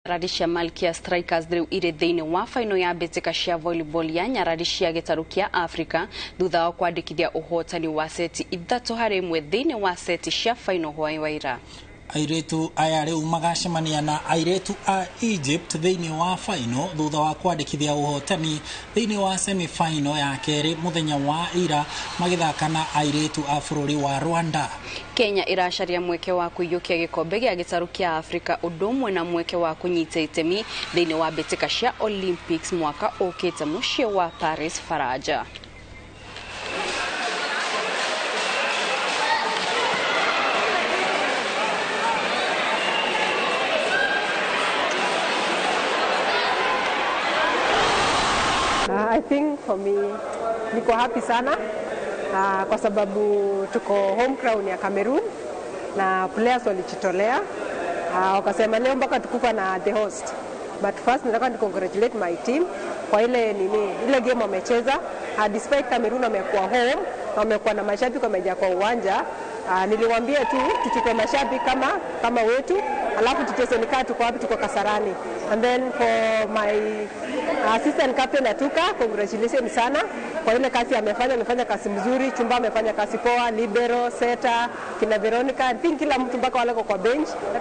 Nyarari cia Malkia Strikers rĩu irĩ thĩinĩ wa final ya mbĩtĩka cia volleyball ya Nyarari cia gĩtarũ kĩa Africa thutha wa kwandĩkithia ũhotani wa seti 3-1 thĩinĩ wa seti cia final hwaĩ wa ira. Airetu aya rĩu magacemania na airetu a Egypt thĩinĩ wa final thutha wa kwandĩkithia ũhotani thĩinĩ wa semi-final ya kerĩ mũthenya wa ira magĩthaka na airetu a bũrũri wa Rwanda. Kenya iracaria mweke wa kũiyũkia gĩkombe gĩa gĩtarũ kĩa Africa ũndũ ũmwe na mweke wa kũnyita itemi thĩinĩ wa mbĩtĩka cia Olympics mwaka ũkĩte mũciĩ wa Paris, Faraja. I think for me niko happy sana kwa sababu tuko home crown ya Cameroon na players walijitolea wakasema leo mpaka tukufa na the host, but first nataka ni congratulate my team kwa ile game wamecheza despite Cameroon wamekuwa home, wamekuwa na mashabiki wamejaa kwa uwanja. Niliwaambia tu tuchukue mashabiki kama wetu, alafu tutese nikaa tuko wapi, tuko Kasarani. And then for my assistant captain Atuka, congratulations sana kwa ile kazi amefanya kazi mzuri. Chumba amefanya kazi poa, libero, seta, kina Veronica, I think kila mtu mpaka wale kwa bench.